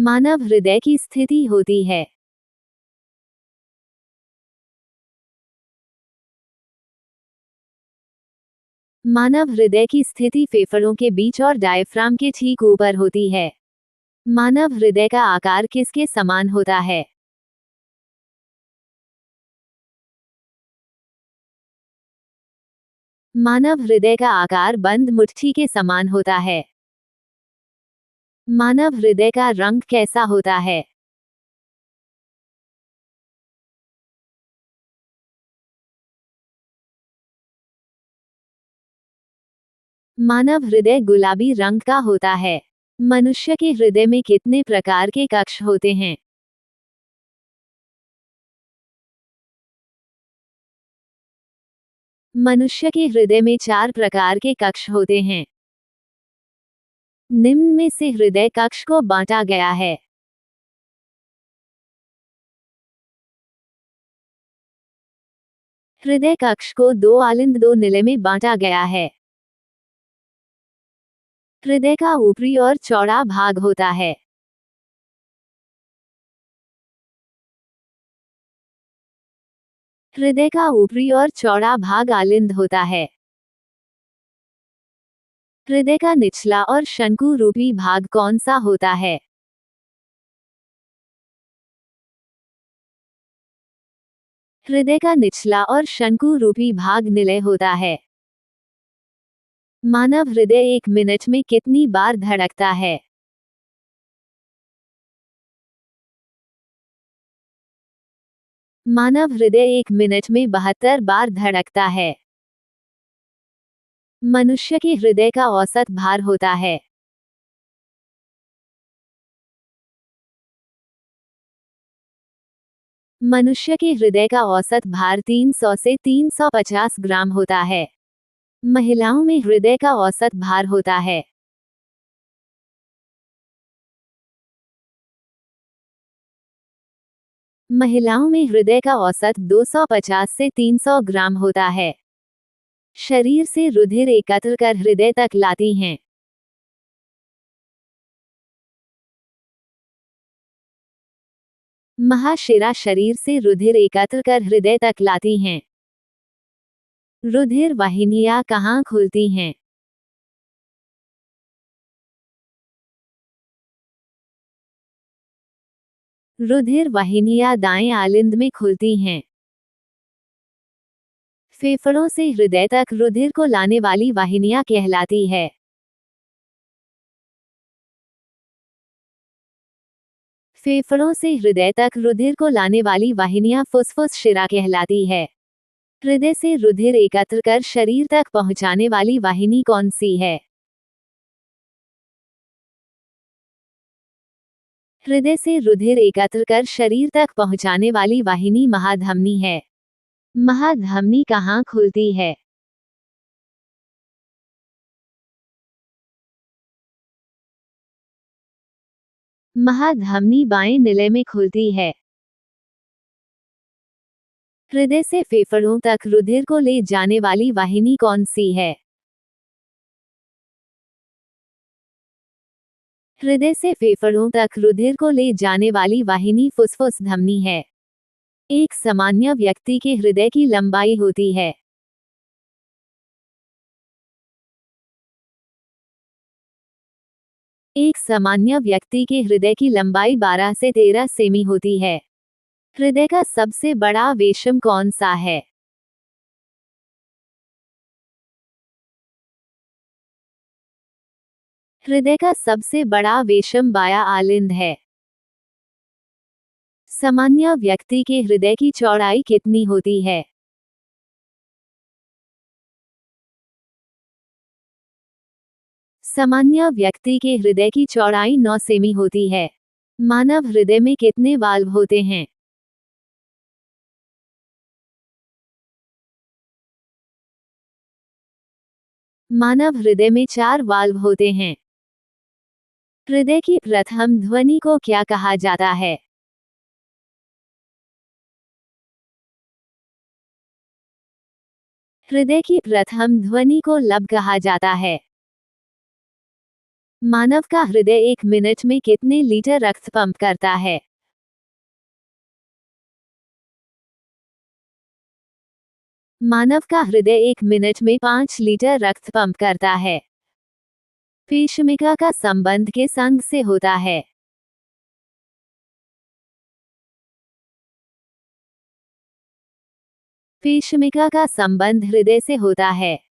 मानव हृदय की स्थिति होती है। मानव हृदय की स्थिति फेफड़ों के बीच और डायफ्राम के ठीक ऊपर होती है। मानव हृदय का आकार किसके समान होता है? मानव हृदय का आकार बंद मुट्ठी के समान होता है। मानव हृदय का रंग कैसा होता है? मानव हृदय गुलाबी रंग का होता है। मनुष्य के हृदय में कितने प्रकार के कक्ष होते हैं? मनुष्य के हृदय में 4 प्रकार के कक्ष होते हैं। निम्न में से हृदय कक्ष को बांटा गया है। हृदय कक्ष को 2 आलिंद 2 निले में बांटा गया है। हृदय का ऊपरी और चौड़ा भाग होता है। हृदय का ऊपरी और चौड़ा भाग आलिंद होता है। हृदय का निचला और शंकु रूपी भाग कौन सा होता है? हृदय का निचला और शंकु रूपी भाग निलय होता है। मानव हृदय 1 मिनट में कितनी बार धड़कता है? मानव हृदय 1 मिनट में 72 बार धड़कता है। मनुष्य के हृदय का औसत भार होता है। मनुष्य के हृदय का औसत भार 300 से 350 ग्राम होता है। महिलाओं में हृदय का औसत भार होता है। महिलाओं में हृदय का औसत 250 से 300 ग्राम होता है। शरीर से रुधिर एकत्र कर हृदय तक लाती हैं। महाशिरा शरीर से रुधिर एकत्र कर हृदय तक लाती हैं। रुधिर वाहिनियां कहाँ खुलती हैं? रुधिर वाहिनियां दाएं आलिंद में खुलती हैं। फेफड़ों से हृदय तक रुधिर को लाने वाली वाहिनियां कहलाती है। फेफड़ों से हृदय तक रुधिर को लाने वाली वाहिनियां फुसफुस शिरा कहलाती है। हृदय से रुधिर एकत्र कर शरीर तक पहुंचाने वाली वाहिनी कौन सी है? हृदय से रुधिर एकत्र कर शरीर तक पहुंचाने वाली वाहिनी महाधमनी है। महाधमनी कहाँ खुलती है? महाधमनी बाएं निलय में खुलती है। हृदय से फेफड़ों तक रुधिर को ले जाने वाली वाहिनी कौन सी है? हृदय से फेफड़ों तक रुधिर को ले जाने वाली वाहिनी फुसफुस धमनी है। एक सामान्य व्यक्ति के हृदय की लंबाई होती है। एक सामान्य व्यक्ति के हृदय की लंबाई 12 से 13 सेमी होती है। हृदय का सबसे बड़ा वेशम कौन सा है? हृदय का सबसे बड़ा वेशम बाया आलिंद है। सामान्य व्यक्ति के हृदय की चौड़ाई कितनी होती है? सामान्य व्यक्ति के हृदय की चौड़ाई 9 सेमी होती है। मानव हृदय में कितने वाल्व होते हैं? मानव हृदय में 4 वाल्व होते हैं। हृदय की प्रथम ध्वनि को क्या कहा जाता है? हृदय की प्रथम ध्वनि को लब कहा जाता है। मानव का हृदय 1 मिनट में कितने लीटर रक्त पंप करता है? मानव का हृदय 1 मिनट में 5 लीटर रक्त पंप करता है। पेशमेका का संबंध किस अंग से होता है? पेशमेका का संबंध हृदय से होता है।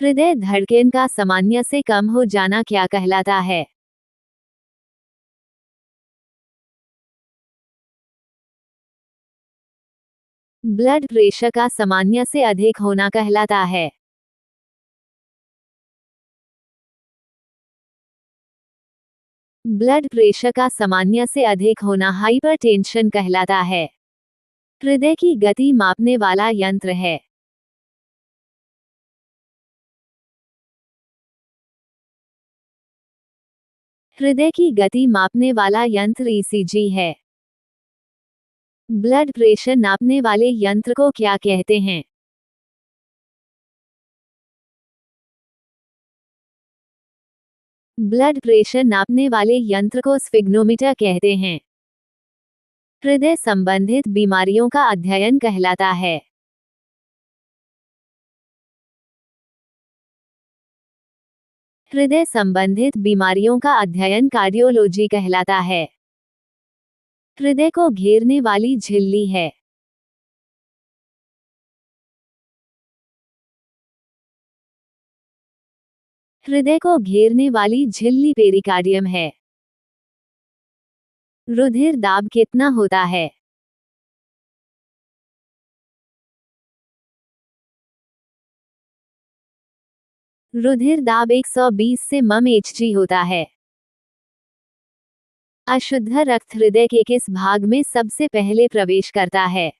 हृदय धड़कन का सामान्य से कम हो जाना क्या कहलाता है? ब्लड प्रेशर का सामान्य से अधिक होना कहलाता है। ब्लड प्रेशर का सामान्य से अधिक होना हाइपरटेंशन कहलाता है। हृदय की गति मापने वाला यंत्र है। हृदय की गति मापने वाला यंत्र ईसीजी है। ब्लड प्रेशर नापने वाले यंत्र को क्या कहते हैं? ब्लड प्रेशर नापने वाले यंत्र को स्फिग्नोमीटर कहते हैं। हृदय संबंधित बीमारियों का अध्ययन कहलाता है। हृदय संबंधित बीमारियों का अध्ययन कार्डियोलॉजी कहलाता है। हृदय को घेरने वाली झिल्ली है। हृदय को घेरने वाली झिल्ली पेरिकार्डियम है। रुधिर दाब कितना होता है? रुधिर दाब 120 से mmHg होता है। अशुद्ध रक्त हृदय के किस भाग में सबसे पहले प्रवेश करता है?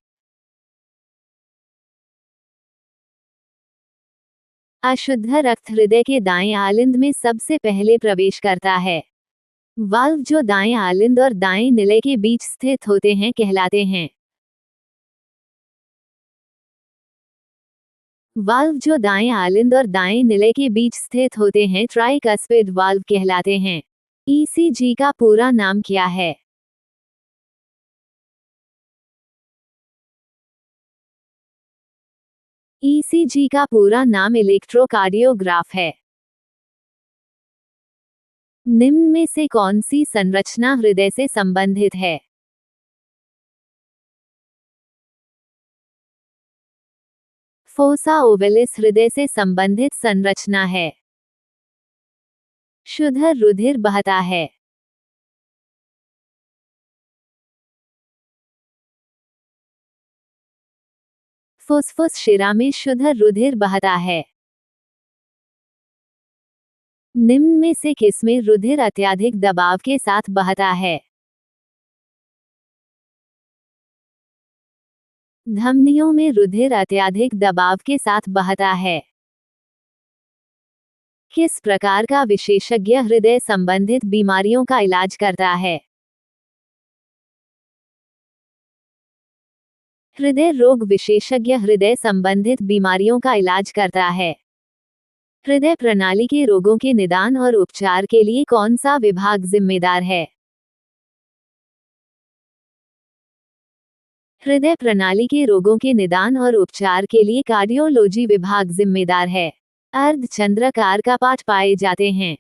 अशुद्ध रक्त हृदय के दाएं आलिंद में सबसे पहले प्रवेश करता है। वाल्व जो दाएं आलिंद और दाएं निलय के बीच स्थित होते हैं कहलाते हैं। वाल्व जो दाएं आलिंद और दाएं निलय के बीच स्थित होते हैं ट्राइकस्पिड वाल्व कहलाते हैं। ईसीजी का पूरा नाम क्या है? ईसीजी का पूरा नाम इलेक्ट्रोकार्डियोग्राफ है। निम्न में से कौन सी संरचना हृदय से संबंधित है? फोसा ओवलिस हृदय से संबंधित संरचना है। शुद्ध रुधिर बहता है। फुसफुस शिरा में शुद्ध रुधिर बहता है। निम्न में से किसमें रुधिर अत्यधिक दबाव के साथ बहता है? धमनियों में रुधिर अत्यधिक दबाव के साथ बहता है। किस प्रकार का विशेषज्ञ हृदय संबंधित बीमारियों का इलाज करता है? हृदय रोग विशेषज्ञ हृदय संबंधित बीमारियों का इलाज करता है। हृदय प्रणाली के रोगों के निदान और उपचार के लिए कौन सा विभाग जिम्मेदार है? हृदय प्रणाली के रोगों के निदान और उपचार के लिए कार्डियोलॉजी विभाग जिम्मेदार है। अर्धचंद्राकार कपाट पाए जाते हैं।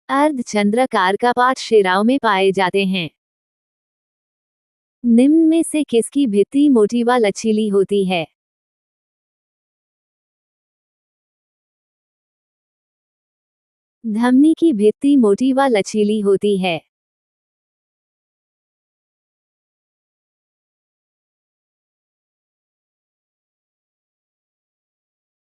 अर्धचंद्राकार कपाट शिराओं में पाए जाते हैं। निम्न में से किसकी भित्ति मोटी व लचीली होती है? धमनी की भित्ति मोटी व लचीली होती है।